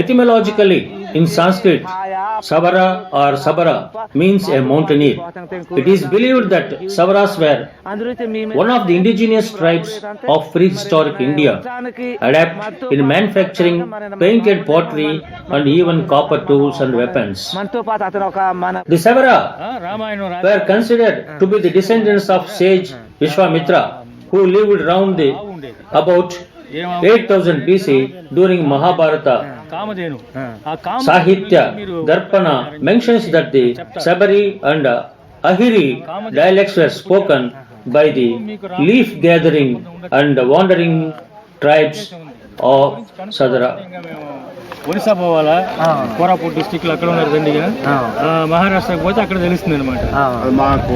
Etymologically, in Sanskrit, Savara or Sabara means a mountaineer. It is believed that Savaras were one of the indigenous tribes of prehistoric India, adept in manufacturing painted pottery and even copper tools and weapons. The Savara were considered to be the descendants of sage Vishwamitra, who lived around about 8000 BC during Mahabharata. Sahitya Darpana mentions that the Sabari and Ahiri dialects were spoken by the leaf gathering and wandering tribes of Sadara. Odisha పోవాలా Koraput district లో అక్కడ ఉన్నారు దండిగా మహారాష్ట్రకు పోతే అక్కడ తెలుస్తుంది అనమాట. మాకు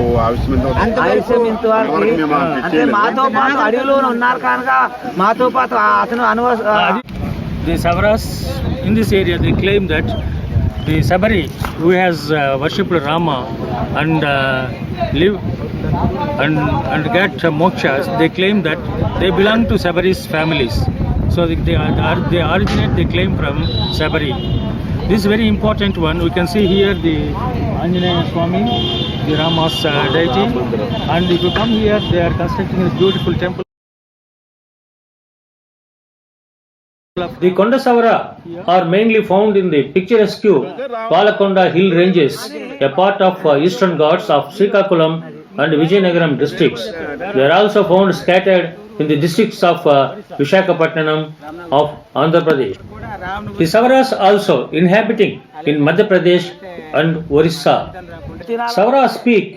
మాతో పాటు అడవిలో ఉన్నారు కనుక మాతో పాటు అతను The Savaras in this area, they claim that the Sabari who has worshipped Rama and live and get mokshas, they claim that they belong to Sabari's families. So they originate, they claim from Sabari. This is very important one. We can see here the Anjaneya Swami, the Rama's deity, and if you come here, they are constructing this beautiful temple. The Kondasavara are mainly found in the picturesque Palakonda hill ranges, a part of eastern Ghats of Srikakulam and Vijayanagaram districts. They are also found scattered in the districts of Visakhapatnam of Andhra Pradesh. The Savaras also inhabiting in Madhya Pradesh and Orissa. Savara speak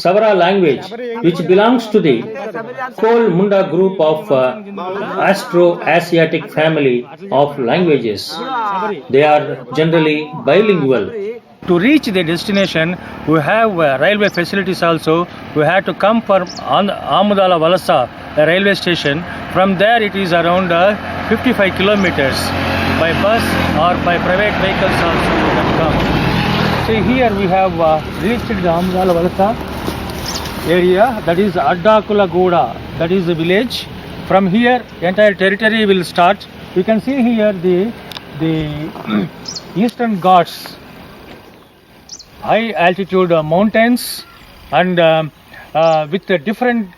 Savara language, which belongs to the Kol Munda group of Astro-Asiatic family of languages. They are generally bilingual. To reach the destination, we have railway facilities also. We have to come from Amudala Valasa railway station. From there it is around 55 kilometers. By bus or by private vehicles also we can come. See, here we have reached the Amudala Valasa area, that is Addakula Goda, that is the village. From here entire territory will start. You can see here the eastern Ghats, high altitude mountains, and with a different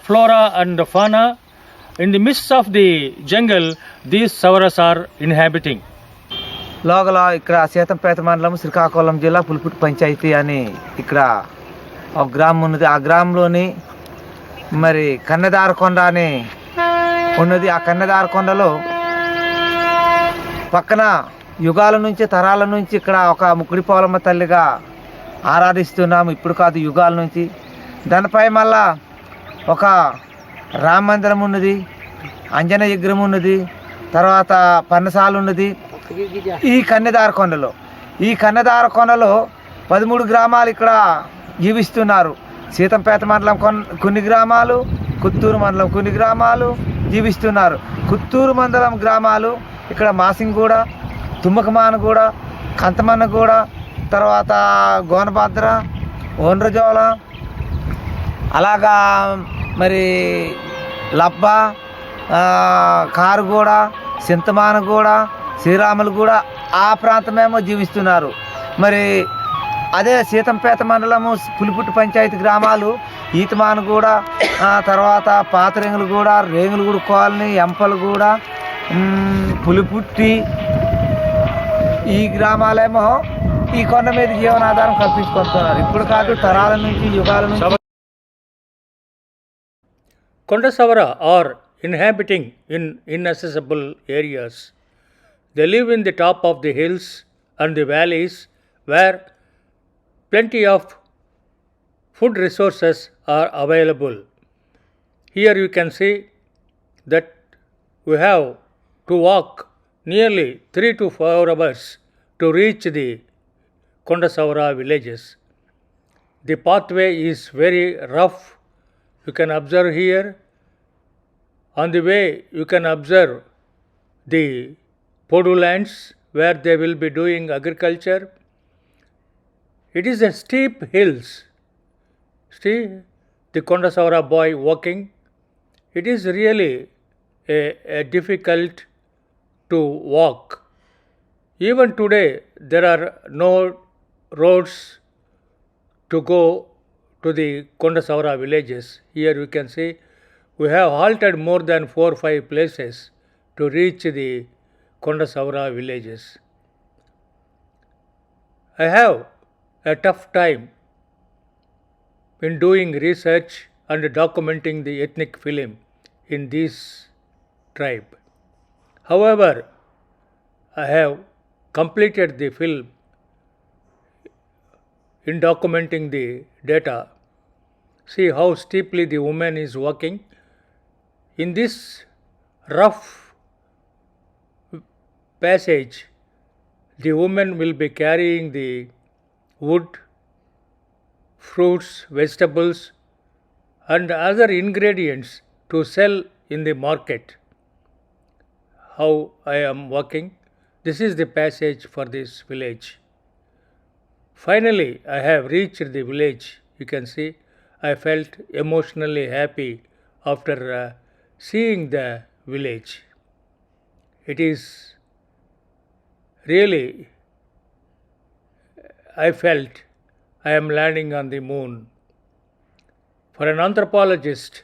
flora and fauna. In the midst of the jungle, these Savaras are inhabiting. లోగల ఇక్కడ సీతంపేట మండలం శ్రీకాకుళం జిల్లా పులిపుట్టు పంచాయతీ అని ఇక్కడ ఒక గ్రామం ఉన్నది. ఆ గ్రామంలోని మరి కన్నెదారకొండ అని ఉన్నది. ఆ కన్నెదారకొండలో పక్కన యుగాల నుంచి తరాల నుంచి ఇక్కడ ఒక ముక్కుడి పోలమ్మ తల్లిగా ఆరాధిస్తున్నాము. ఇప్పుడు కాదు, యుగాల నుంచి. దానిపై మళ్ళా ఒక రామ మందిరం ఉన్నది, అంజనేయ విగ్రహం ఉన్నది, తర్వాత పన్నసాల ఉన్నది. ఈ కన్నెదారకొండలో 13 గ్రామాలు ఇక్కడ జీవిస్తున్నారు. సీతంపేట మండలం కొన్ని గ్రామాలు, కుత్తూరు మండలం కొన్ని గ్రామాలు జీవిస్తున్నారు. కుత్తూరు మండలం గ్రామాలు ఇక్కడ మాసింగూడ, తుమ్మకమానగూడ, కంతమన్నగూడ, తర్వాత గోనభద్ర, ఓండ్రజోల, అలాగా మరి లబ్బ, కారుగూడ, చింతమానగూడ, శ్రీరాములగూడ ఆ ప్రాంతమేమో జీవిస్తున్నారు. మరి అదే సీతంపేట మండలము పులిపుట్టు పంచాయతీ గ్రామాలు ఈతమానగూడ, తర్వాత పాతరేంగులగూడ, రేంగులగూడ కాలనీ, ఎంపలగూడ, పులిపుట్టి ఈ గ్రామాలేమో ఈ కొండ మీద జీవనాధారం కల్పించుకుంటున్నారు. ఇప్పుడు కాదు, తరాల నుంచి యుగాల నుంచి. Kondasavara are inhabiting in inaccessible areas. They live in the top of the hills and the valleys where plenty of food resources are available. Here you can see that we have to walk nearly 3 to 4 hours to reach the Kondasavara villages. The pathway is very rough. You can observe here. On the way, you can observe the Podu lands where they will be doing agriculture. It is a steep hills. See the Kondasavara boy walking. It is really a difficult to walk Even today, there are no roads to go to the Kondasavara villages. Here we can see we have halted more than 4 or 5 places to reach the Kondasavara villages. I have a tough time in doing research and documenting the ethnic film in this tribe. However, I have completed the film in documenting the data. See how steeply the woman is walking. In this rough passage, the woman will be carrying the wood, fruits, vegetables, and other ingredients to sell in the market. How I am walking. This is the passage for this village. Finally, I have reached the village. You can see I felt emotionally happy after seeing the village. It is really, I felt I am landing on the moon. For an anthropologist,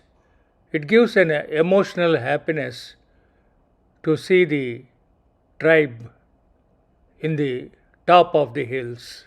it gives an emotional happiness to see the tribe in the top of the hills.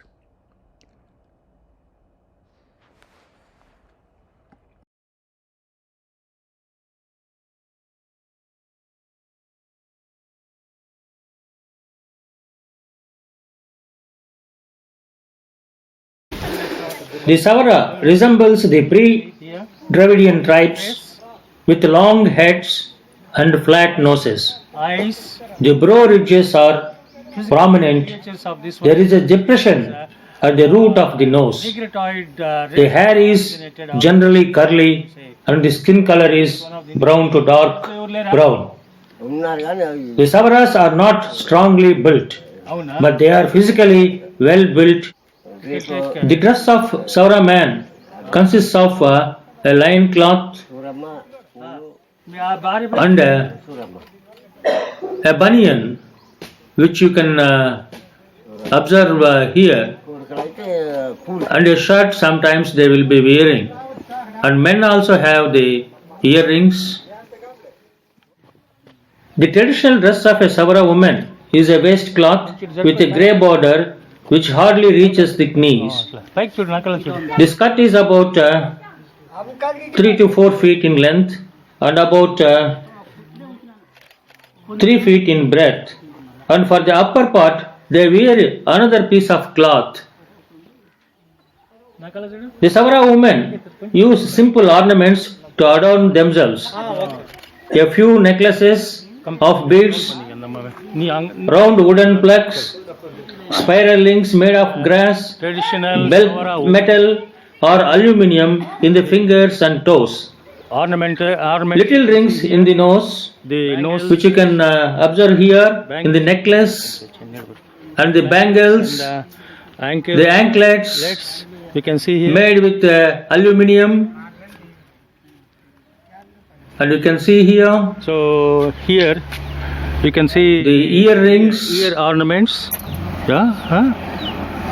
The Savara resembles the pre-Dravidian tribes with long heads and flat noses. Eyes, The brow ridges are prominent. features of this There is a depression at the root of the nose. negroid The hair is generally curly and the skin color is brown to dark brown. The Savaras are not strongly built, but they are physically well built. The dress of Savara man consists of a loin cloth and a banian, which you can observe here, and a shirt sometimes they will be wearing. And men also have the earrings. The traditional dress of a Savara woman is a waistcloth with a grey border which hardly reaches the knees. The skirt is about 3 to 4 feet in length and about 3 feet in breadth. And for the upper part, they wear another piece of cloth. The Savara women use simple ornaments to adorn themselves. A few necklaces of beads, round wooden plugs, spiral rings made of grass, bell metal or aluminium in the fingers and toes. Little rings in the nose, which you can observe here in the necklace, and the bangles, the anklets you can see here. made with aluminium, and you can see here So here you can see the earrings, ear ornaments.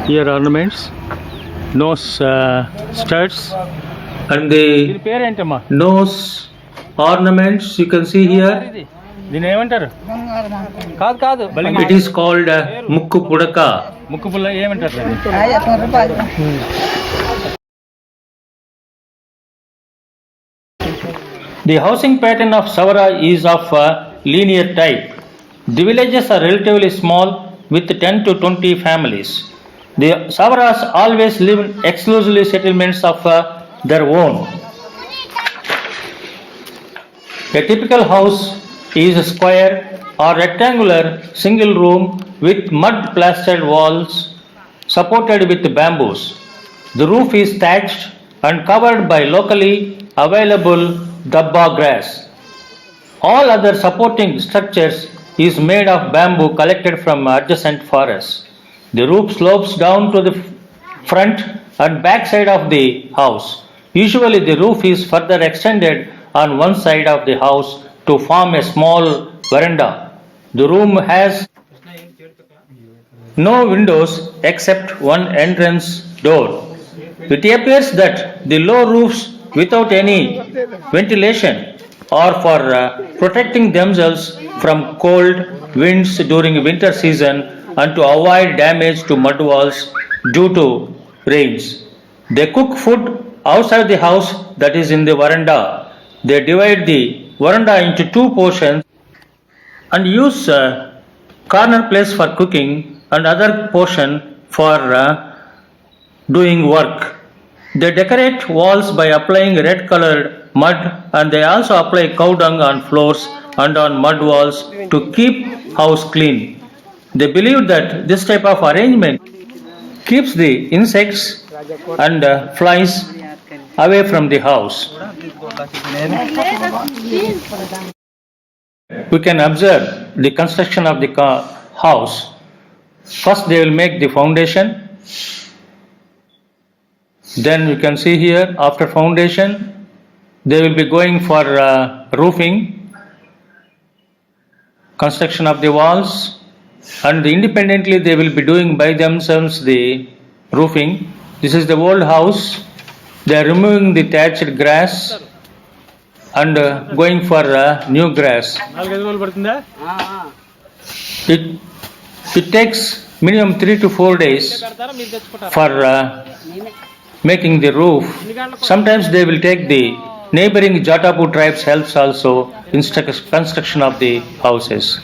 Ear ornaments, nose studs. and the పేరేంటమ్మా nose ornaments you can see here. దీని ఏమంటారు కాదు కాదు It is called mukku pudaka. ముక్కు పుల్ల ఏమంటారు దాన్ని? The housing pattern of Savara is of a linear type. The villages are relatively small with 10 to 20 families. The Savaras always live in exclusively settlements of their own. A typical house is a square or rectangular single room with mud plastered walls supported with bamboos. The roof is thatched and covered by locally available dabba grass. All other supporting structures is made of bamboo collected from adjacent forests. The roof slopes down to the front and back side of the house. Usually the roof is further extended on one side of the house to form a small veranda. The room has no windows except one entrance door. It appears that the low roofs without any ventilation are for protecting themselves from cold winds during winter season and to avoid damage to mud walls due to rains. They cook food outside the house, that is in the veranda. They divide the veranda into two portions and use corner place for cooking and other portion for doing work. They decorate walls by applying red colored mud, and they also apply cow dung on floors and on mud walls to keep house clean. They believe that this type of arrangement keeps the insects and flies away from the house. We can observe the construction of the house. First they will make the foundation. Then you can see here, after foundation they will be going for roofing, construction of the walls, and independently they will be doing by themselves the roofing. This is the old house. They are removing the thatched grass and going for new grass. It takes minimum 3 to 4 days for making the roof. Sometimes they will take the neighboring Jatapu tribes helps also in construction of the houses.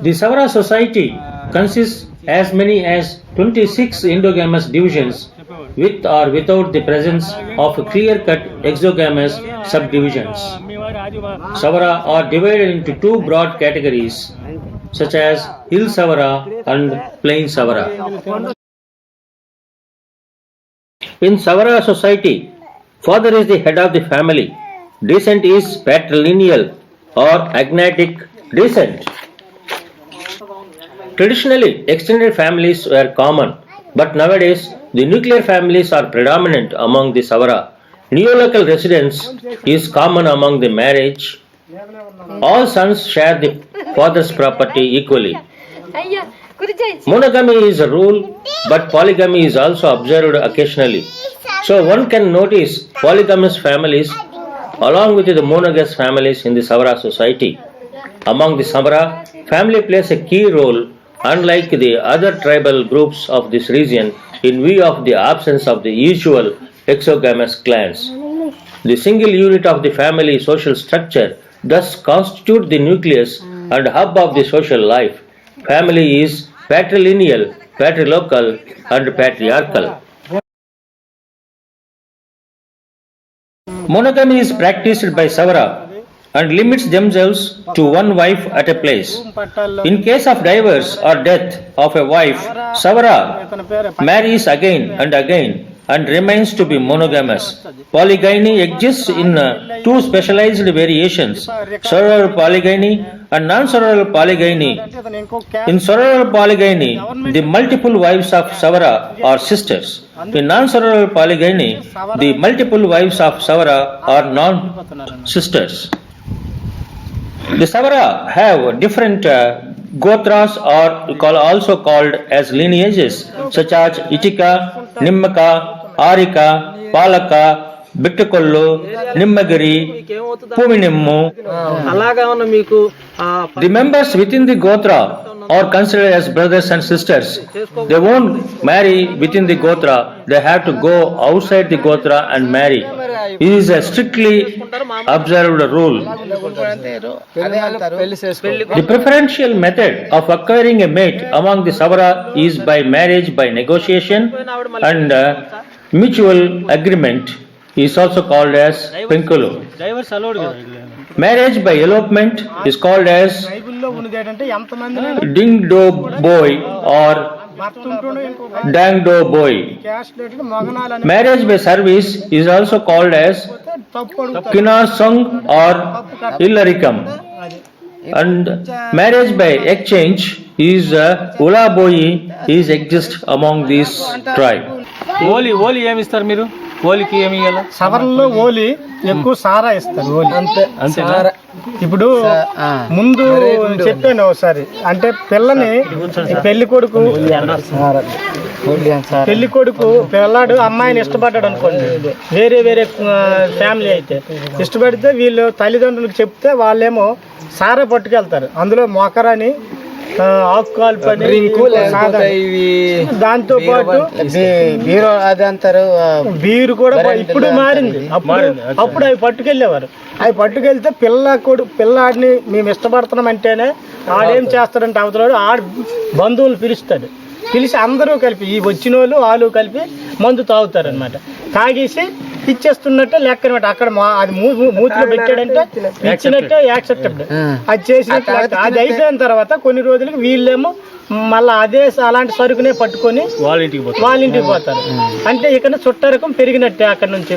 The Savara society consists as many as 26 endogamous divisions with or without the presence of clear-cut exogamous subdivisions. Savara are divided into two broad categories such as Hill Savara and Plain Savara. In Savara society, father is the head of the family. Descent is patrilineal or agnatic descent. Traditionally, extended families were common, but nowadays the nuclear families are predominant among the Savara. Neolocal residence is common among the marriage. All sons share the father's property equally. Monogamy is a rule, but polygamy is also observed occasionally. So one can notice polygamous families along with the monogamous families in the Savara society. Among the Savara, family plays a key role, unlike the other tribal groups of this region, in view of the absence of the usual exogamous clans. The single unit of the family social structure thus constitutes the nucleus and hub of the social life. Family is patrilineal, patrilocal, and patriarchal. Monogamy is practiced by Savara and limits themselves to one wife at a place. In case of divorce or death of a wife, Savara marries again and remains to be monogamous. Polygyny exists in two specialized variations, sororal polygyny and non-sororal polygyny. In sororal polygyny, the multiple wives of Savara are sisters. In non-sororal polygyny, the multiple wives of Savara are non-sisters. The Savara have different gotras or also called as lineages such as Itika, Nimmaka, Arika, Palaka, Bittukollu, Nimmagiri, Puminimmu. The members within the gotra are considered as brothers and sisters. They won't marry within the gotra, they have to go outside the gotra and marry. It is a strictly observed rule. The preferential method of acquiring a mate among the Savara is by marriage by negotiation and mutual agreement is also called as Penkulu. Marriage by elopement is called as Ding Do Boy or Dang Do Boy. Marriage by service is also called as Kinasong or Illarikam. And marriage by exchange is Ula Boyi is exist among these tribe. ఓలి ఏమి ఇస్తారు మీరు? ఓలికి ఏమి ఇవ్వాలి? సవర్లో ఓలి ఎక్కువ సారా ఇస్తారు. ఓలి అంతేనా? ఇప్పుడు ముందు చెప్పాను ఒకసారి, అంటే పిల్లని పెళ్లి కొడుకు పిల్లాడు అమ్మాయిని ఇష్టపడ్డాడు అనుకోండి, వేరే ఫ్యామిలీ అయితే ఇష్టపడితే వీళ్ళు తల్లిదండ్రులకు చెప్తే వాళ్ళేమో సారా పట్టుకెళ్తారు. అందులో మొకరని, ఆకుకాలు పని, దాంతో పాటు బీరు అది అంటారు, బీరు కూడా ఇప్పుడు మారింది. అప్పుడు అవి పట్టుకెళ్ళేవారు. అవి పట్టుకెళ్తే పిల్లాడిని మేము ఇష్టపడుతున్నాం అంటేనే ఆడేం చేస్తాడంటే అవతల ఆడ బంధువులు పిలిచి అందరూ కలిపి ఈ వచ్చిన వాళ్ళు కలిపి మందు తాగుతారనమాట. తాగేసి ఇచ్చేస్తున్నట్టే లెక్క అనమాట. అక్కడ అది మూతిలో పెట్టాడంటే ఇచ్చినట్టే యాక్సెప్టెడ్. అది చేసినట్టు అది అయిపోయిన తర్వాత కొన్ని రోజులకి వీళ్ళేమో మళ్ళీ అలాంటి సరుకునే పట్టుకొని వాళ్ళ ఇంటికి పోతారు. అంటే ఇక్కడ చుట్టరకం పెరిగినట్టే అక్కడ నుంచి.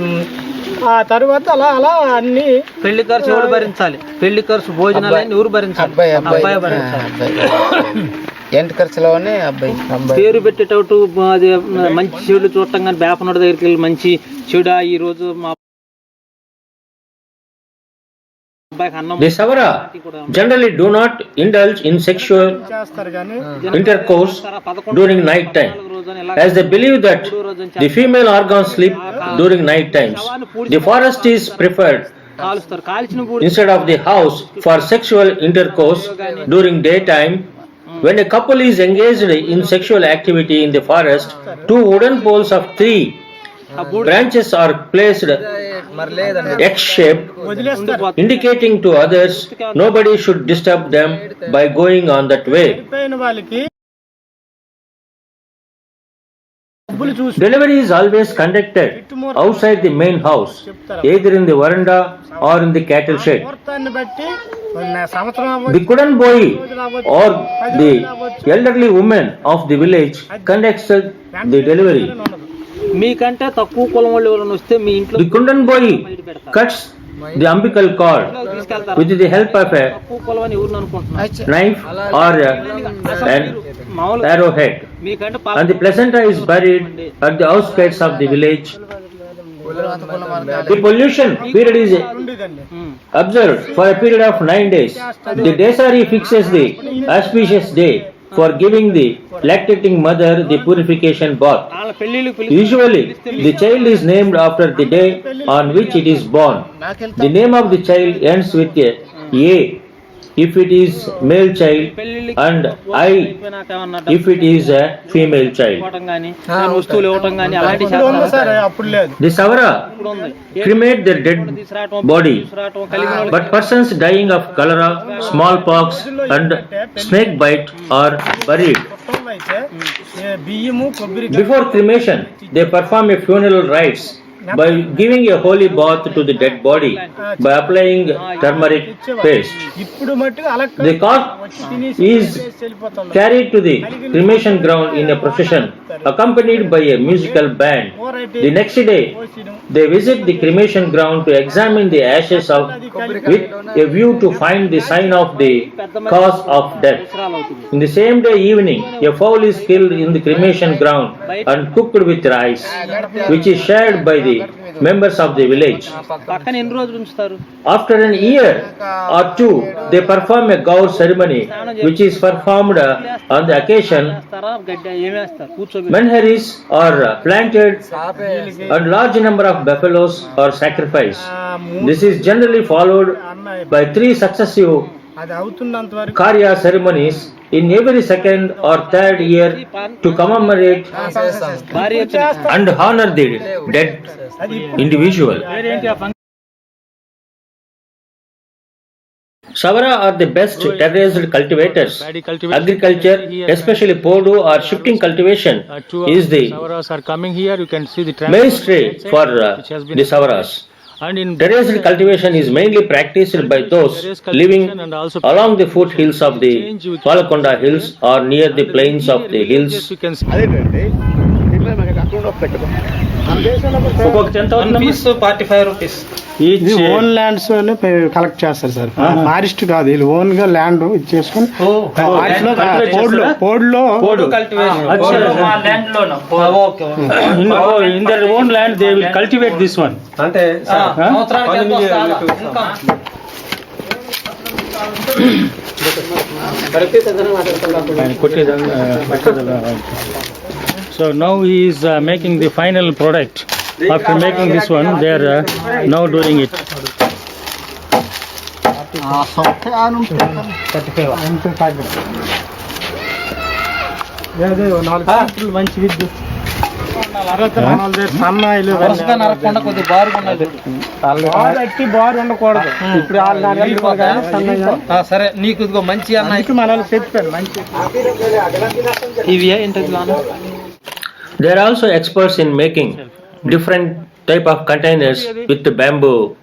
ఆ తర్వాత అలా అన్ని పెళ్లి ఖర్చు ఎవరు భరించాలి? పెళ్లి ఖర్చు భోజనాలు ఎవరు భరించాలి? అబ్బాయి భరించాలి. ఎంట ఖర్చులోనే అబ్బాయి పేరు పెట్టేటట్టు అది మంచి చెడు చూడటం కానీ వేపనోడి దగ్గరికి వెళ్ళి మంచి చెడు ఈ రోజు మా The Savara generally do not indulge in sexual intercourse during night time, as they believe that the female organs sleep during night times. The forest is preferred instead of the house for sexual intercourse during daytime. When a couple is engaged in sexual activity in the forest, two wooden poles of 3 branches are placed X-shaped, indicating to others nobody should disturb them by going on that way. Delivery is always conducted outside the main house, either in the veranda or in the cattle shed. The Kudan boy or the elderly woman of the village conducts the delivery. మీకంటే తక్కువ కులం వాళ్ళు ఎవరైనా వస్తే మీ ఇంట్లో The Kundan boy cuts the umbilical cord with the help of a తక్కువ కులం అని ఎవరు అనుకుంటున్నారు? knife or an arrowhead, మీకంటే and the placenta is buried at the outskirts of the village. The pollution period is observed for a period of 9 days. The Desari fixes the auspicious day for giving the lactating mother the purification bath. వాళ్ళ పెళ్లిళ్ళు Usually, the child is named after the day on which it is born. The name of the child ends with a if it is male child and I if it is a female child. వస్తువులు ఇవ్వటం కానీ అలాంటి The Savara cremate their dead body, but persons dying of cholera, smallpox and snake bite are buried. Before cremation, they perform a funeral rites by giving a holy bath to the dead body by applying turmeric paste. The corpse is carried to the cremation ground in a procession accompanied by a musical band. The next day, they visit the cremation ground to examine the ashes with a view to find the sign of the cause of death. In the same day evening, a fowl is killed in the cremation ground and cooked with rice, which is shared by the members of the village. పక్కన ఎన్ని రోజులు ఉంచుతారు? After an year or two, they perform a gaur ceremony, which is performed on the occasion menharis are planted and large number of buffaloes are sacrificed. This is generally followed by 3 successive Karya ceremonies in every second or third year to commemorate and honor the dead individual. Savara are the best terraced cultivators. Agriculture, especially Podu or shifting cultivation, is the mainstay for the Savaras. Terraced cultivation is mainly practiced by those living along the foothills of the Palakonda hills or near the plains of the hills. ఒక్కొక్కటి ఎంత అవుతుంది piece 45 rupees. Each own lands collect చేస్తారు sir, forest కాదు, వీళ్ళు own గా land ఇచ్చేసుకుని పోడ్లో cultivation. In their own land they will cultivate this one. అంటే సంవత్సరానికి ఎంత వస్తుందా? ఇంకా So now he is making the final product. After making this one, they are now doing it. మంచి విద్యుత్ సన్న ఇల్లు వరుసగా నరకకుండా కొద్దిగా బారుగా ఉన్నది. బారు ఉండకూడదు. ఇప్పుడు సరే నీకు ఇదిగో మంచి అన్న మన చెప్పారు మంచి ఇవి ఏంటది నాన్న? They are also experts in making different type of containers with the bamboo.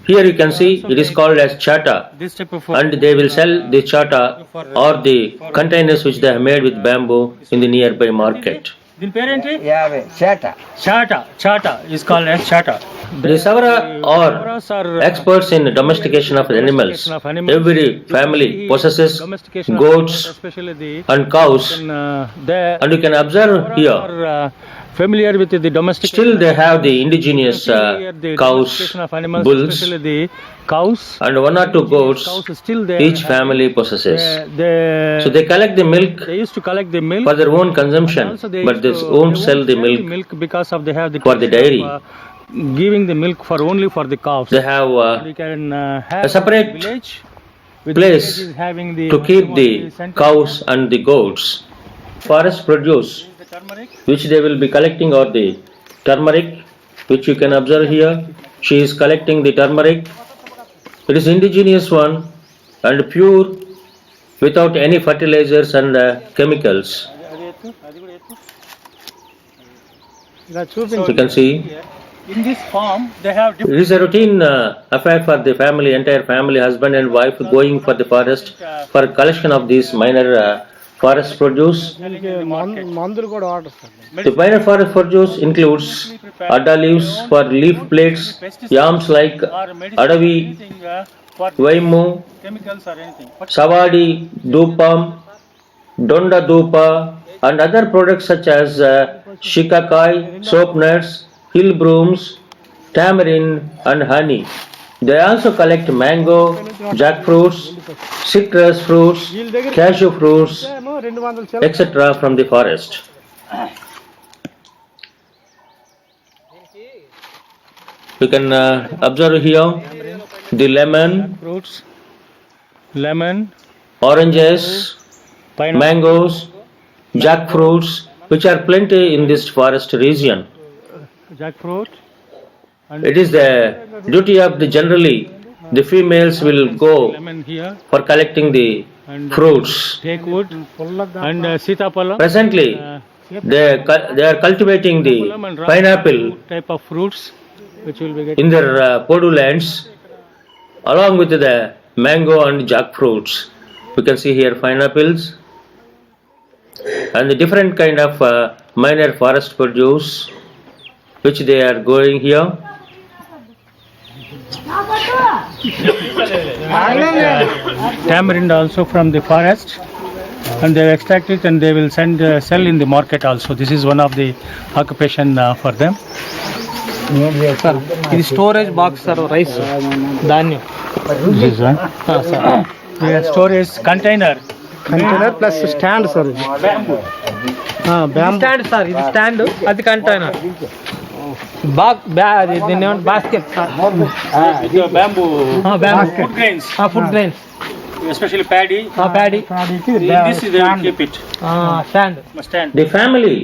Here you can see it is called as chata, This type of and they will sell the chata or the containers which they have made with bamboo in the nearby market. దీని పేరేంటి? 50 చేట. Chata is called as chata. The Savara are experts in domestication of animals. Every family possesses goats especially the and cows, they and you can observe here. are familiar with the domestic. Still they have the indigenous cows, bulls, especially the cows. and one or two goats Cows still there. each family possesses. They So they collect the milk they used to collect the milk for their own consumption, Also they but used they to- won't they sell the won't milk. because of they have the for the dairy. giving the milk for only for the cows. They have We can have a separate village with place villages having the to keep the center. cows and the goats. Forest produce The turmeric. which they will be collecting are the turmeric, which you can observe here. She is collecting the turmeric. It is indigenous one and pure without any fertilizers and chemicals. You can see In this farm, they have it is a routine affair for the family, entire family, husband and wife going for the forest for collection of these minor forest produce. మందులు కూడా వాడతారు. The minor forest produce includes adda leaves for leaf plates, yams like adavi, vaimu, chemicals or anything. savadi, dupam, donda dupa, and other products such as shikakai, soap nuts, hill brooms, tamarind, and honey. They also collect mango, jackfruits, citrus fruits, cashew fruits, 200 etc. from the forest. You can observe here the lemon, Fruits, lemon, oranges, pineapple, mangoes, jackfruits, which are plenty in this forest region. jackfruit, and It is the duty of the generally the females will go lemon here, for collecting the and fruits. teakwood, and sitapalam. Presently, they are cultivating the pineapple Type of fruits which will be getting. in their Podu lands along with the mango and jackfruits. You can see here pineapples and the different kind of minor forest produce which they are growing here. Tamarind also from the forest, and they extract it and they will sell in the market also. This is one of the occupation for them. ఇది storage box sir, rice ధాన్యం. This one. The storage container. Container plus stand sir. Stand sir, ఇది stand, అది container. దీన్ని ఏమంటే basket sir. Bamboo. Basket, Food grains, food grains, especially paddy. Paddy, This is they will keep it. Stand. Stand. The family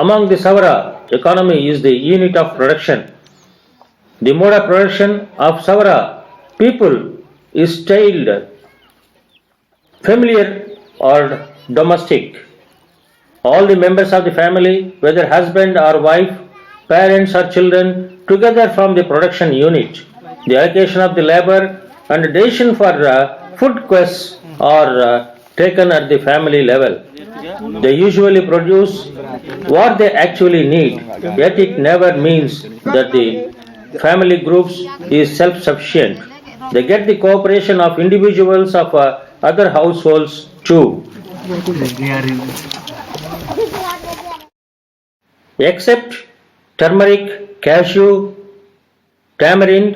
among the Savara economy is the unit of production. The mode of production of Savara people is styled familiar or domestic. All the members of the family, whether husband or wife, parents or children, together from the production unit. The allocation of the labor and decision for food quests are taken at the family level. They usually produce what they actually need, yet it never means that the family groups is self-sufficient. They get the cooperation of individuals of other households too. Except turmeric, cashew, tamarind,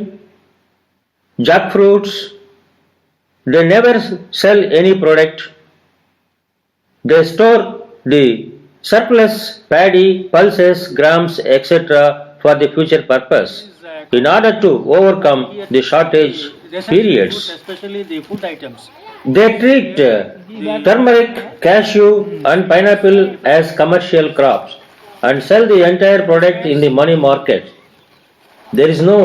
jackfruits, they never sell any product. They store the surplus paddy, pulses, grams, etc. for the future purpose in order to overcome the shortage periods. Especially the food items. They treat turmeric, cashew and pineapple as commercial crops and sell the entire product in the money market. There is no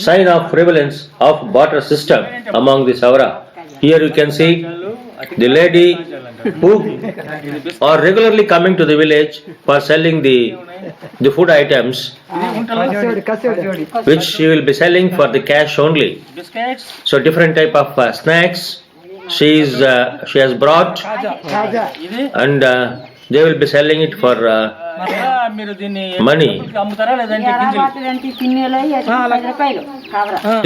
sign of prevalence of barter system among the Savara. Here you can see the lady who are regularly coming to the village for selling the food items, which she will be selling for the cash only. Biscuits. So different type of snacks she has brought, and they will be selling it for మీరు దీన్ని money. అమ్ముతారా లేదంటే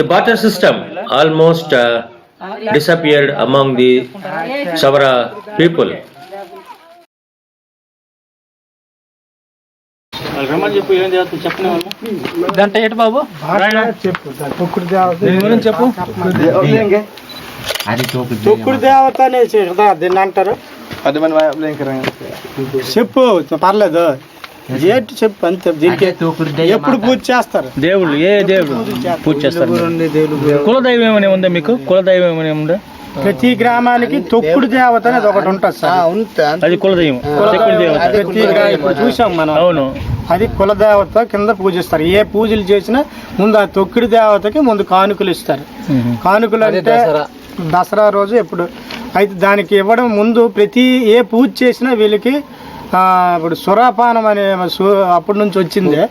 The barter system almost disappeared among the Savara people. రమ్మని చెప్పు ఏం చేస్తుంది చెప్పిన వాళ్ళు దాంట్లో ఏంటి బాబు చెప్పు తొక్కుడు దేవత దీని గురించి చెప్పు తొక్కుడు దేవత అనేసి కదా దీన్ని అంటారు చెప్పు పర్లేదు ఏంటి చెప్పు అంతే దీనికి ఎప్పుడు పూజ చేస్తారు దేవుళ్ళు ఏ దేవుడు పూజ చేస్తారు కులదైవం ఏమైనా ఉందా మీకు కులదైవం ఏమైనా ఉందా ప్రతి గ్రామానికి తొక్కుడు దేవత అనేది ఒకటి ఉంటుంది సార్ అది కులదైవం తొక్కుడు దేవత ప్రతి ఇప్పుడు చూసాం మనం అవును అది కులదేవత కింద పూజిస్తారు ఏ పూజలు చేసినా ముందు ఆ తొక్కుడు దేవతకి ముందు కానుకలు ఇస్తారు కానుకలు అంటే దసరా రోజు ఎప్పుడు అయితే దానికి ఇవ్వడం ముందు ప్రతి ఏ పూజ చేసినా వీళ్ళకి ఇప్పుడు సురాపానం అనే అప్పటి నుంచి వచ్చిందే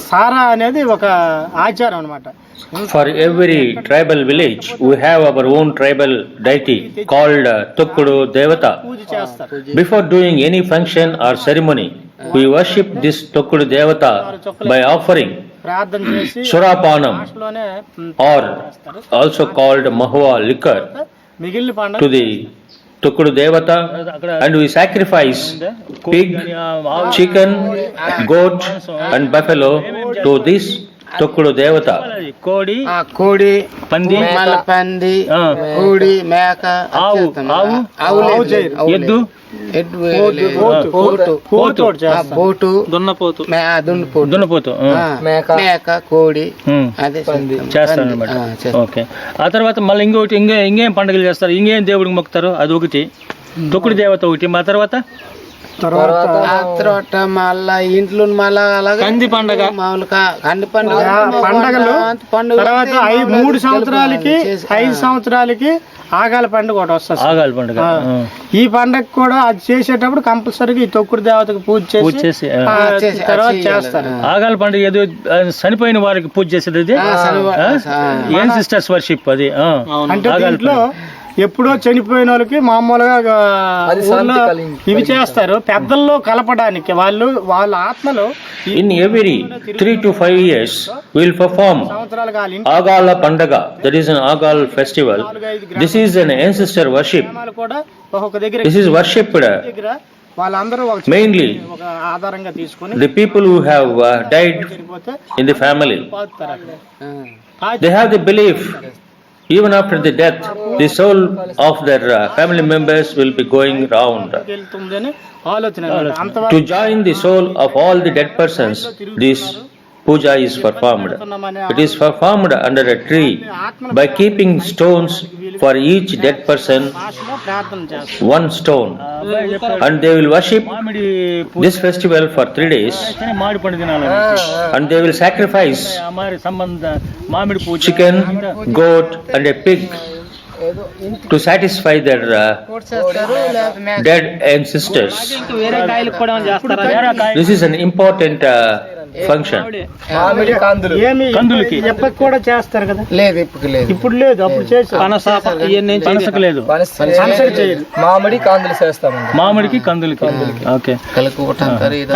సారా అనేది ఒక ఆచారం అన్నమాట. For every tribal village, we have our own tribal deity called Tukkudu Devata. పూజ చేస్తారు. Before doing any function or ceremony, we worship this Tukkudu Devata by offering ప్రార్థన చేసి Surapanam, లాస్ట్లోనే or also called Mahua liquor, మిగిలిన పండుగ to the Tukkudu Devata, and we sacrifice pig, chicken, goat and buffalo to this Tukkudu Devata. కోడి కోడి పంది పంది ఆ, కోడి మేక ఆవు ఆవు ఎద్దు పోతు చేస్తారు. పోటు దున్నపోతు దున్నుపోటు దున్నపోతు మేక కోడి ఉమ్. అదే చేస్తారు అనమాట ఓకే ఆ తర్వాత మళ్ళీ ఇంకేం పండుగలు చేస్తారు ఇంకేం దేవుడికి మొక్కుతారు అది ఒకటి తొక్కుడు దేవత ఒకటి మా తర్వాత తర్వాత మళ్ళా ఇంట్లో మళ్ళా అలాగే కంది పండగ మామూలుగా అన్ని పండుగ పండగలు తర్వాత 3 సంవత్సరాలకి 5 సంవత్సరాలకి ఆగాల పండుగ ఒకటి వస్తుంది. ఆగాల పండుగ ఈ పండగ కూడా అది చేసేటప్పుడు కంపల్సరీగా ఈ తొక్కుడు దేవతకు పూజ చేసి తర్వాత చేస్తారు. ఆగాల పండుగ ఏదో చనిపోయిన వారికి పూజ చేసేది అది ఏం సిస్టర్స్ వర్షిప్ అది అంటే దీంట్లో ఎప్పుడో చనిపోయిన వాళ్ళకి మామూలుగా ఊర్లో ఇవి చేస్తారు పెద్దల్లో కలపడానికి వాళ్ళ ఆత్మలో In every 3 to 5 years, we will perform సంవత్సరాలు కాలి Agala Pandaga, that is an Agal festival. This is an ancestor worship. కూడా ఒక్కొక్క దగ్గర This is worshipped దగ్గర వాళ్ళందరూ ఒక mainly ఒక ఆధారంగా తీసుకొని the people who have died చనిపోతే in the family. పాతుతారు అక్కడ. They have the belief, even after the death, the soul of their family members will be going round. వెళ్తుందని ఆలోచన అన్నమాట. అంతవరకు To join the soul of all the dead persons, this puja is performed. It is performed under a tree by keeping stones for each dead person, భాషలో ప్రార్థన చేస్తారు. one stone, and they will worship మామిడి this festival for 3 days, మామిడి పండు తినాలి and they will sacrifice మరి సంబంధ మామిడి పూజ chicken, goat and a pig to satisfy their dead ancestors. వేరే కాయలు కూడా చేస్తారా This is an important function. మామిడి కందులు ఏమి కందులకి. ఎప్పటికి కూడా చేస్తారు కదా, లేదు ఇప్పుడు లేదు. ఇప్పుడు లేదు, అప్పుడు చేశారు. పనస ఇవన్నీ పనసకు లేదు, పనస చేయరు. మామిడి కందులు చేస్తామండి. మామిడికి కందులకి. ఓకే.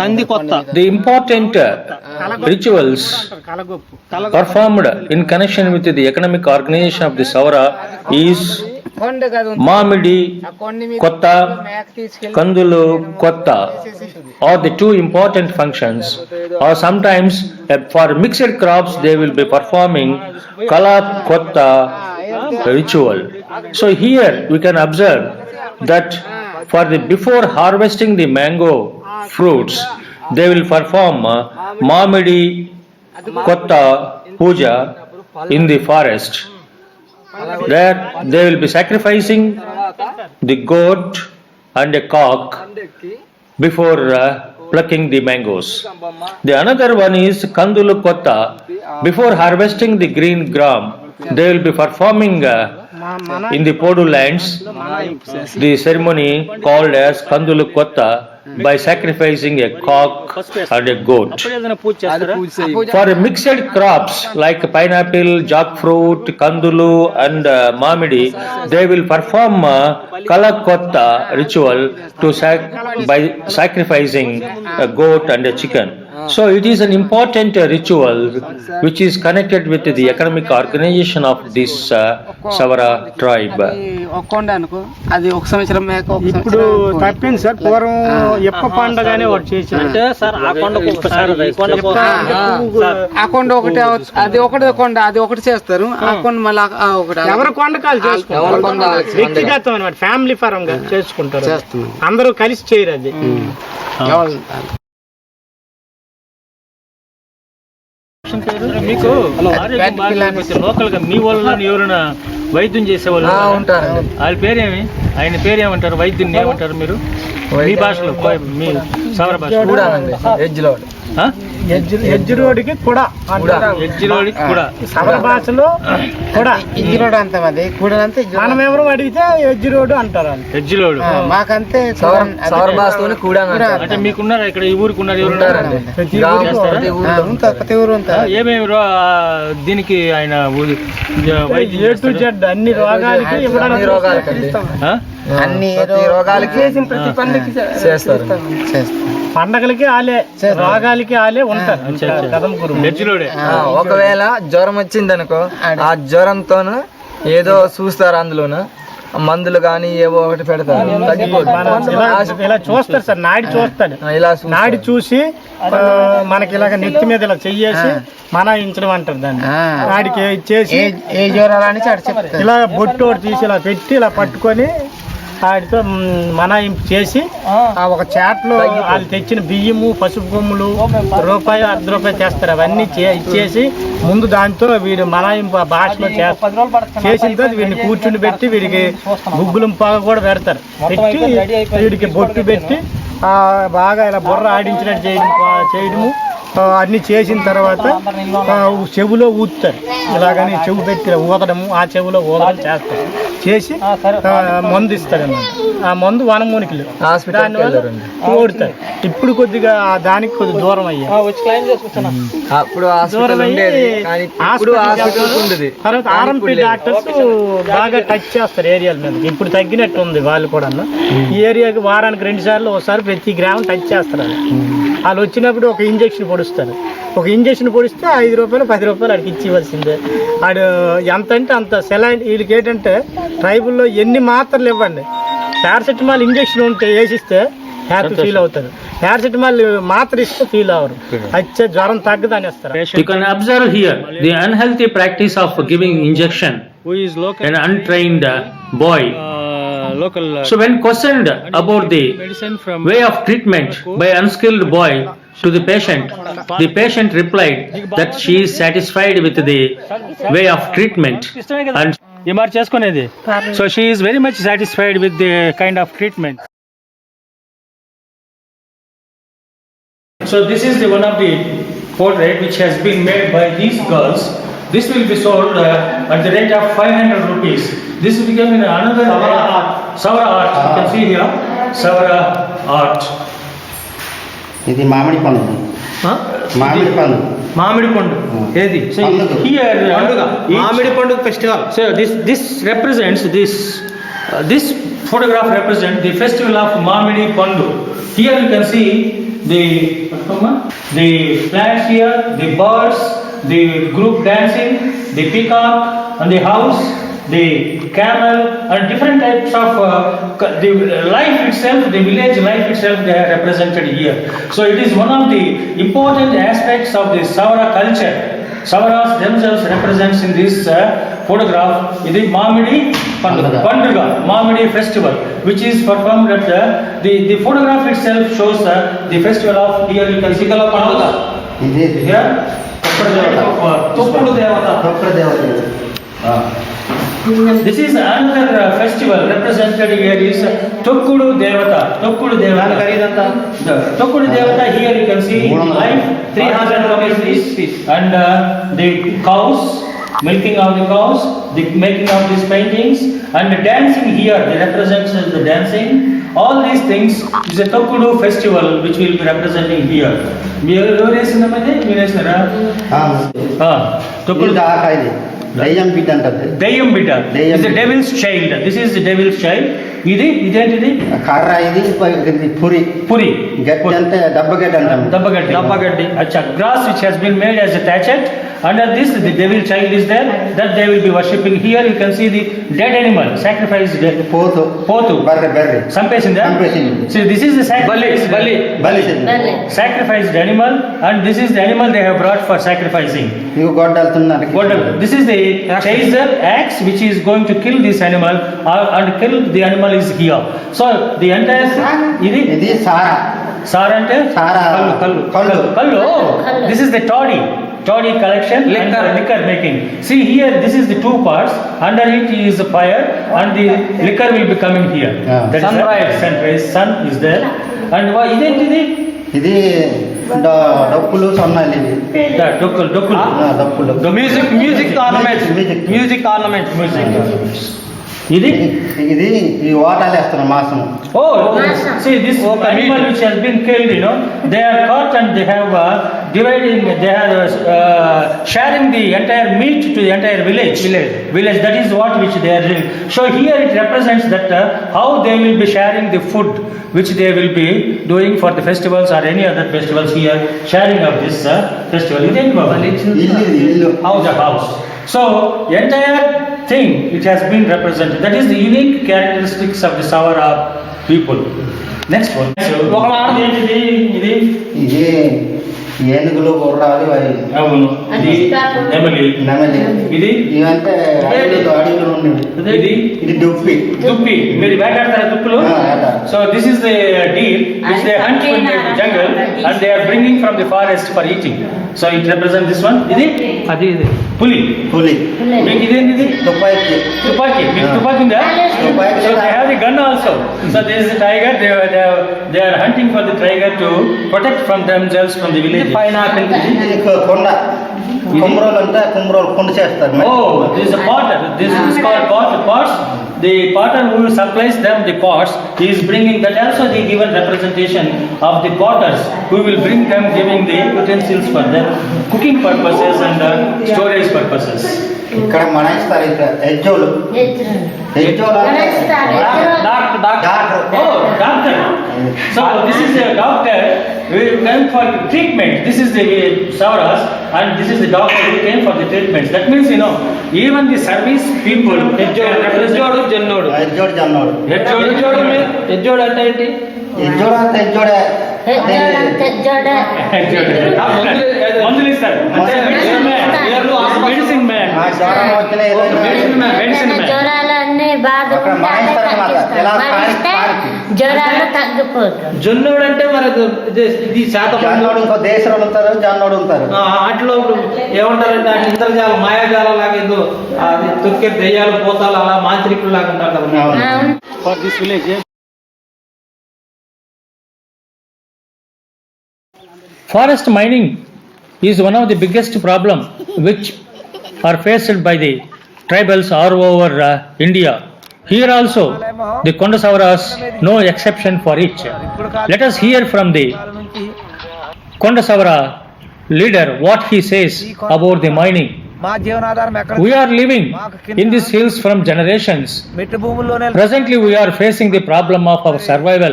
కంది కొత్త. The important rituals కలగొప్పు performed in connection with the economic organization of the Savara is Mamidi Kotta, Kandulu Kotta are the two important functions. Or sometimes for mixed crops they will be performing Kala Kotta ritual. So here we can observe that for the before harvesting the mango fruits they will perform Mamidi Kotta Puja in the forest. There they will be sacrificing the goat and a cock before plucking the mangoes. The another one is Kandulu Kotta. Before harvesting the green gram, they will be performing in the Podu lands the ceremony called as Kandulu Kotta by sacrificing a cock and a goat. అప్పుడు ఏదైనా పూజ చేస్తారా? For mixed crops like pineapple, jackfruit, kandulu and mamidi, they will perform Kalakotta ritual to by sacrificing a goat and a chicken. So it is an important ritual which is connected with the economic organization of this Savara tribe. అది ఒక సంవత్సరం మేక ఇప్పుడు తప్పింది sir. పూర్వం ఎప్ప పండుగనే ఒకటి చేశారు. అంటే సార్ ఆ కొండకు ఒకసారి ఈ కొండకు ఆ కొండ ఒకటి అది ఒకటి కొండ అది ఒకటి చేస్తారు. ఆ కొండ మళ్ళీ ఒకటి ఎవరి కొండకాలు చేసుకుంటారు, వ్యక్తిగతం అనమాట, ఫ్యామిలీ పరంగా చేసుకుంటారు, అందరూ కలిసి చేయరు అది. మీకు ఆరోగ్యం బాగాలేకపోతే లోకల్ గా మీ వాళ్ళని ఎవరైనా వైద్యం చేసేవాళ్ళు ఉంటారండి. వాళ్ళ పేరేమి, ఆయన పేరేమంటారు, వైద్యుని ఏమంటారు మీరు మీ భాషలో, మీ సవర భాష? ఎడ్జ్ రోడ్డుకి కూడా ఎడ్జ్ రోడ్డుకి కూడా సవర భాషలో కూడా ఎడ్జ్ రోడ్ అంతే. మనం ఎవరు అడిగితే ఎడ్జ్ రోడ్డు అంటారు. ఎడ్జ్ రోడ్ మాకంతే సవర భాషలోనే కూడా అంటే మీకున్నారా ఇక్కడ ఈ ఊరికి ఉన్నారు ఎవరు? ప్రతి ఊరు ఏమేమి దీనికి ఆయన ఏ టు జెడ్ అన్ని రోగాలకి అన్ని రోగాలకి ప్రతి పండుగకి చేస్తారు. పండగలకి ఆలే, రోగాలకి ఆలే ఉంటారు. ఒకవేళ జ్వరం వచ్చింది అనుకో, ఆ జ్వరంతోను ఏదో చూస్తారు, అందులోను మందులు గాని ఏవో ఒకటి పెడతారు. ఇలా చూస్తారు సార్, నాడి చూస్తాడు. నాడి చూసి మనకి ఇలాగ నెత్తి మీద ఇలా చెయ్యేసి మనాయించడం అంటారు దాన్ని. నాడికి ఇచ్చేసి ఏ జ్వరాలని చెప్తారు. ఇలా బొట్టు ఒకటి తీసి ఇలా పెట్టి ఇలా పట్టుకొని వాటితో మనాయింపు చేసి ఆ ఒక చాట్లో వాళ్ళు తెచ్చిన బియ్యము, పసుపు కొమ్ములు, రూపాయి, ₹1 చేస్తారు. అవన్నీ ఇచ్చేసి ముందు దాంతో వీడు మనాయింపు భాషలో చేసిన తర్వాత వీడిని కూర్చుని పెట్టి వీడికి గుగ్గులం పాగా కూడా పెడతారు. పెట్టి వీడికి బొట్టు పెట్టి బాగా ఇలా బుర్ర ఆడించినట్టు చేయడము అన్ని చేసిన తర్వాత చెవులో ఊదుతారు. ఇలాగని చెవు పెట్టి ఊదడము, ఆ చెవులో ఊదడం చేస్తారు. చేసి మందు ఇస్తారు అన్నమాట. ఆ మందు వనమూనికలు దానివల్ల ఓడుతారు. ఇప్పుడు కొద్దిగా దానికి కొద్దిగా దూరం అయ్యారు. తర్వాత ఆర్ఎంపీ డాక్టర్స్ బాగా టచ్ చేస్తారు ఏరియాల మీద. ఇప్పుడు తగ్గినట్టు ఉంది వాళ్ళు కూడా. ఈ ఏరియాకి వారానికి 2 సార్లు ఒకసారి ప్రతి గ్రామం టచ్ చేస్తారు. వాళ్ళు వచ్చినప్పుడు ఒక ఇంజక్షన్ పొడుస్తారు. ఒక ఇంజక్షన్ పొడిస్తే ₹5 ₹10 అడిగి ఇచ్చి ఇవ్వాల్సిందే. ఆడు ఎంత అంటే అంత సెలైన్. వీళ్ళకి ఏంటంటే ట్రైబుల్లో ఎన్ని మాత్రలు ఇవ్వండి, పారాసెటమాల్ ఇంజక్షన్ ఉంటే వేసిస్తే హ్యాపీ ఫీల్ అవుతారు. పారాసెటమాల్ మాత్ర ఇస్తే ఫీల్ అవరు. వచ్చే జ్వరం తగ్గదని ఇస్తారు. You can observe here the unhealthy practice of giving injection an untrained boy. So when questioned about the way of treatment by unskilled boy to the patient replied that she is satisfied with the way of treatment and so she is very much satisfied with the kind of treatment. So this is the one of the portrait which has been made by these girls. This will be sold at the rate of 500 rupees. This will become in another Savara art. You can see here Savara art. ఇది మామిడి పండు. ఆ? మామిడి పండు. మామిడి పండు ఏది? So here పండుగ each- మామిడి పండుగ festival. So this represents this photograph represents the festival of Mamidi Pandu. Here you can see the plants here, the birds, the group dancing, the peacock and the house, the camel and different types of the life itself, the village life itself they are represented here. So it is one of the important aspects of the Savara culture. Savaras themselves represents in this photograph the Mamidi Panduga, Mamidi festival, which is performed at the photograph itself shows the festival of here you can see the Panduga. ఇది Here, తొక్కుడు దేవత. తొక్కుడు దేవత. this is another festival represented here is Tokkudu Devata. Tokkudu దాని Devata. ఖరీదంతా The Tokkudu Devata here you can see life 300 rupees. and the cows, milking of the cows, the making of these paintings and the dancing here, they represents the dancing. All these things is a Tokkudu festival which will be representing here. మీరు వేసినామని మీరు వేసినారా? Tokkudu ఇది ఆక ఇది దయ్యం బిడ్డ అంటది. దయ్యం బిడ్డ is the devil's child. This is the devil's child. ఇదేంటిది? కర్ర ఇది పురి. పురి. గడ్డి అంటే దబ్బగడ్డి అంటాం. Dabbagadi. Acha, grass which has been made as a thatchet. Under this, the devil child is there. That they will be worshipping. Here you can see the dead animal, sacrificed dead. పోతు. Potu. బర్రె. Sampesinda. చంపేసింది. So this is the sacrifice. బలి. Sacrificed animal, and this is the animal they have brought for sacrificing. ఇవి గొడ్డలుతున్నారు. This is the chaser axe which is going to kill this animal and kill the animal is here. So the entire ఇది సారా. Sar ante? Sara. Kallu. Oh, this is the toddy collection and liquor making. See here, this is the two parts. Under it is the fire and the liquor will be coming here. Yeah. That is sunrise. Sun is there. And what is it? ఇది డప్పులు సొన్నాలు ఇవి. Dokul. డప్పులు. Music ornament. ఇది ఈ ఓటాలు వేస్తున్నారు మాసం. Oh, see this animal which has been killed, they are caught and they have they are sharing the entire meat to the entire village. That is what which they are doing. So here it represents that how they will be sharing the food which they will be doing for the festivals or any other festivals here, sharing of this festival. ఇల్లు. House. So entire thing it has been represented. That is the unique characteristics of the Savara people. Next one. ఇది ఏనుగులు గుర్రాలు అవి. అవును. ఇది నెమలి. ఇది ఇవంటే అడవిలో ఉండేవి. ఇది దుప్పి. మీరు వేటాడతారా దుప్పులు? So this is the deer which they hunt in the jungle and they are bringing from the forest for eating. So it represents this one. ఇది పులి. మీకు ఇదేంటిది? తుపాకీ. మీకు తుపాకీ ఉందా? So they have the gun also. So there is the tiger. They are hunting for the tiger to protect from themselves from the village. Pineapple. కొండ. కుమ్రోలు అంటే కుమ్రోలు కొండ చేస్తారు. Oh, this is a potter. This is called pots. The potter who supplies them the pots, he is bringing that also the given representation of the potters who will bring them giving the utensils for the cooking purposes and storage purposes. ఇక్కడ మనాయిస్తారు ఎజ్జోలు. Doctor. Oh, doctor. So this is a doctor who came for treatment. This is the Savaras and this is the doctor who came for the treatments. That means even the service people. ఎజ్జోడు జన్నోడు. ఎజ్జోడు అంటే ఏంటి? ఎజ్జోడే. మందులు ఇస్తారు. Medicine man. జ్వరాలన్నీ బాగా జ్వరాలు తగ్గిపోతుంది. జొన్నోడు అంటే మరి ఇది శాతం దేశంలో ఉంటారు, జన్నోడు ఉంటారు. వాటిలో ఏమంటారంటే ఇంద్రజాలం మాయాజాలం లాగా ఏదో అది తొక్కే దెయ్యాలు పోతాలు అలా మాంత్రికులు లాగా ఉంటారు కదా. For this village forest mining is one of the biggest problem which are faced by the tribals all over India. Here also the Konda Savaras no exception for it. Let us hear from the Kondasavara leader what he says about the mining. మా జీవనాధారం ఎక్కడ We are living in these hills from generations. మెట్టు భూముల్లోనే Presently we are facing the problem of our survival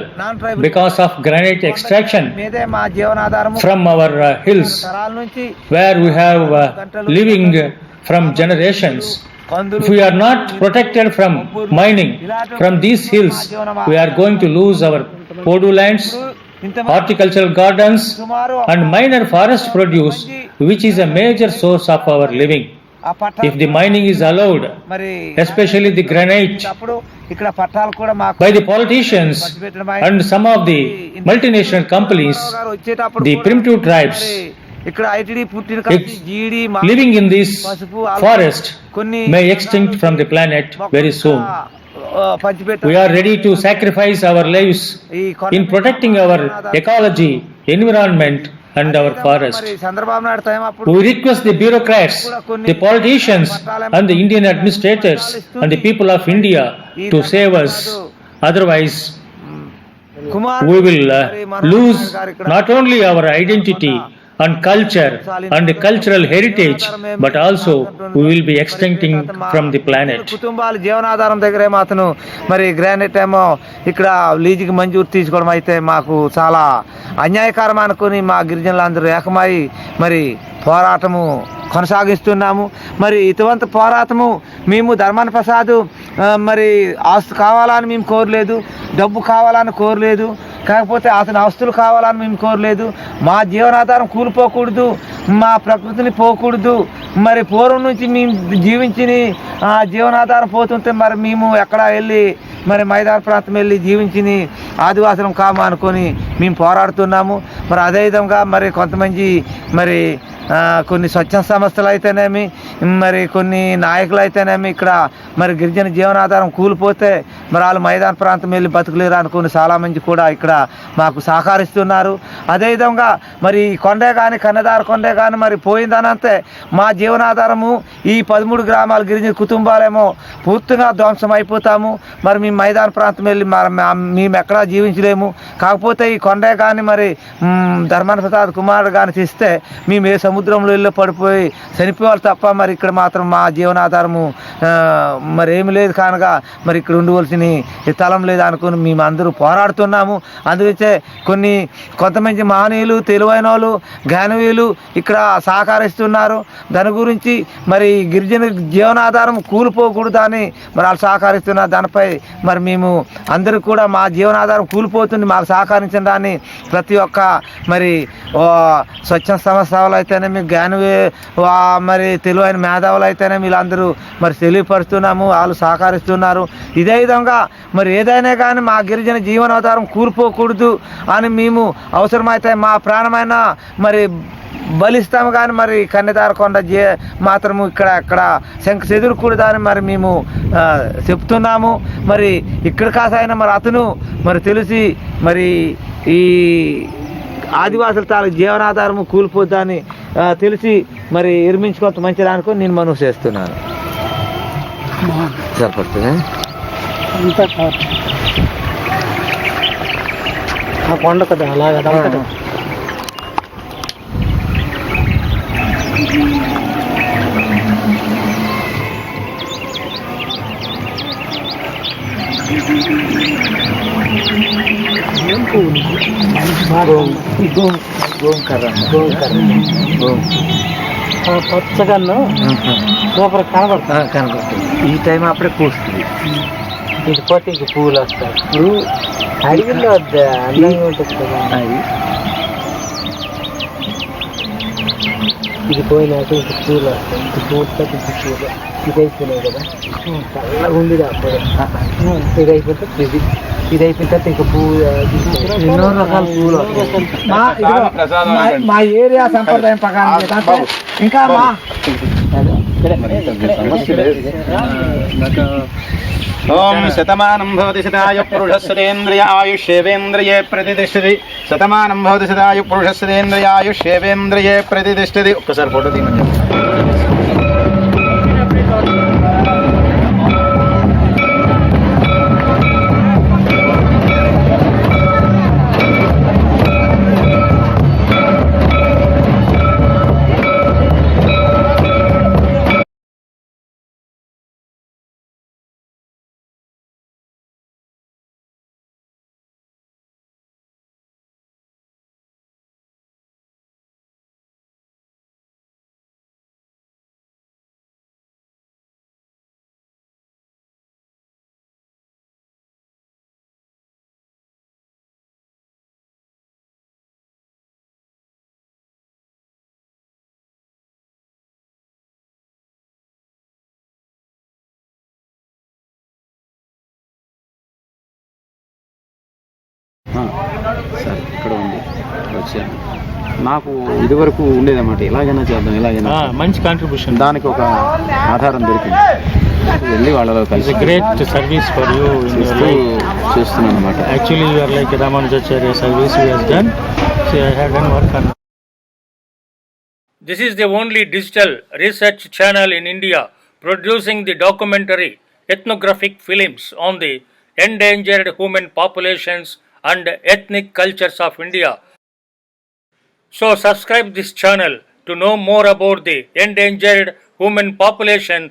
because of granite extraction మీదే మా జీవనాధారము from our hills తరాల నుంచి where we have living from generations. If we are not protected from mining from these hills, we are going to lose our Podu lands, horticultural gardens and minor forest produce, which is a major source of our living. ఆ పట్టాలు If the mining is allowed, మరి especially the granite, అప్పుడు ఇక్కడ పట్టాలు కూడా మాకు by the politicians and some of the multinational companies, గారు వచ్చేటప్పుడు the కూడా primitive tribes మరి ఇక్కడ ఐటిడి పుట్టిన కాంచి జీడి living in this forest కొన్ని may extinct from the planet very soon. పంచిపెట్ట We are ready to sacrifice our lives in protecting our ecology, environment and our forest. మరి Chandrababu Naidu time అప్పుడు We request the bureaucrats, the politicians and the Indian administrators and the people of India to save us. Otherwise, Kumar we will lose not only our identity and culture and cultural heritage, but also we will be extincting from the planet. కుటుంబాల జీవనాధారం దగ్గరేమో అతను మరి granite ఏమో ఇక్కడ లీజుకి మంజూరు తీసుకోవడం అయితే మాకు చాలా అన్యాయకరం అనుకుని మా గిరిజనులందరూ ఏకమై మరి పోరాటము కొనసాగిస్తున్నాము. మరి ఇటువంటి పోరాటము మేము ధర్మాన ప్రసాద్ మరి ఆస్తు కావాలని మేము కోరలేదు, డబ్బు కావాలని కోరలేదు, కాకపోతే అతని ఆస్తులు కావాలని మేము కోరలేదు. మా జీవనాధారం కూలిపోకూడదు, మా ప్రకృతిని పోకూడదు. మరి పూర్వం నుంచి మేము జీవించిన జీవనాధారం పోతుంటే మరి మేము ఎక్కడ వెళ్ళి మరి మైదాన ప్రాంతం వెళ్ళి జీవించిన ఆదివాసులం కాము అనుకొని మేము పోరాడుతున్నాము. మరి అదేవిధంగా మరి కొంతమంది మరి కొన్ని స్వచ్ఛంద సంస్థలు అయితేనేమి మరి కొన్ని నాయకులు అయితేనేమి ఇక్కడ మరి గిరిజన జీవనాధారం కూలిపోతే మరి వాళ్ళు మైదాన ప్రాంతం వెళ్ళి బతుకులేరు అనుకుని చాలామంది కూడా ఇక్కడ మాకు సహకరిస్తున్నారు. అదేవిధంగా మరి కొండే కానీ కన్నదార కొండే కానీ మరి పోయిందనంతే మా జీవనాధారము ఈ 13 గ్రామాల గిరిజన కుటుంబాలేమో పూర్తిగా ధ్వంసం అయిపోతాము. మరి మేము మైదాన ప్రాంతం వెళ్ళి మేము ఎక్కడా జీవించలేము. కాకపోతే ఈ కొండే కానీ మరి ధర్మాన ప్రసాద్ కుమారుడు కానీ తెస్తే మేము ఏ సముద్రంలో వెళ్ళి పడిపోయి చనిపోవాలి తప్ప మరి ఇక్కడ మాత్రం మా జీవనాధారము మరి ఏమి లేదు కానగా మరి ఇక్కడ ఉండవలసిన స్థలం లేదు అనుకుని మేము అందరూ పోరాడుతున్నాము. అందుకే కొంతమంది మహనీయులు, తెలివైన వాళ్ళు, జ్ఞానవీయులు ఇక్కడ సహకరిస్తున్నారు. దాని గురించి మరి గిరిజన జీవనాధారం కూలిపోకూడదని మరి వాళ్ళు సహకరిస్తున్నారు. దానిపై మరి మేము అందరూ కూడా మా జీవనాధారం కూలిపోతుంది మాకు సహకరించిన దాన్ని ప్రతి ఒక్క మరి స్వచ్ఛంద సంస్థలు అయితేనేమి జ్ఞానవీ మరి తెలివైన మేధావులు అయితేనే వీళ్ళందరూ మరి తెలియపరుస్తున్నాము, వాళ్ళు సహకరిస్తున్నారు. ఇదే విధంగా మరి ఏదైనా కానీ మా గిరిజన జీవనాధారం కూలిపోకూడదు అని మేము అవసరమైతే మా ప్రాణమైన మరి బలిస్తాము. కానీ మరి కన్నెదారకొండ మాత్రము ఇక్కడ శంఖ చెదురుకూడదని మరి మేము చెప్తున్నాము. మరి ఇక్కడ కాసైనా మరి అతను మరి తెలిసి మరి ఈ ఆదివాసుల తాలూ జీవనాధారము కూలిపోద్దని తెలిసి మరి నిర్మించుకోవడం మంచిది అనుకుని నేను మనవి చేస్తున్నాను. సరిపడుతుంది ఆ కొండ కదా అలాగే పచ్చగన్ను సూపర్ కనబడుతుంది. ఈ టైం అప్పుడే పూస్తుంది. ఇది పోతే ఇంక పువ్వులు వస్తాయి. ఇప్పుడు అడవిలో అందంగా ఉంటుంది కదా అది. ఇది పోయినాక ఇంక పూలు వస్తాయి. ఇంక పూలతో ఇంక పూలు ఇది అయిపోయినాయి కదా చల్లగా ఉంది. అప్పుడు ఇది అయిపోతే ఇది అయిపోయిన తర్వాత ఇంక పువ్వు ఎన్నో రకాల పువ్వులు మా ఏరియా సంప్రదాయం ప్రకారం ఇంకా ఓం శతమానం భవతి శతాయ పురుషస్యేంద్రియ ఆయుష్యేవేంద్రియే ప్రతిష్టతి. శతమానం భవతి శతాయ పురుషస్యేంద్రియ ఆయుష్యేవేంద్రియే ప్రతిష్టతి. ఒక్కసారి ఫోటో తీయండి. సరే ఇక్కడ ఉంది వచ్చాను. నాకు ఇదివరకు ఉండేదన్నమాట, ఎలాగైనా చేద్దాం ఎలాగైనా మంచి కాంట్రిబ్యూషన్. దానికి ఒక ఆధారం దొరికింది, వెళ్ళి వాళ్ళలో కలిసి గ్రేట్ సర్వీస్ ఫర్ యూ చేస్తున్నాను అనమాట. Actually you are like Ramanujacharya service you has done. So I have done work on. This is the only digital research channel in India producing the documentary ethnographic films on the endangered human populations and ethnic cultures of India. So subscribe this channel to know more about the endangered human population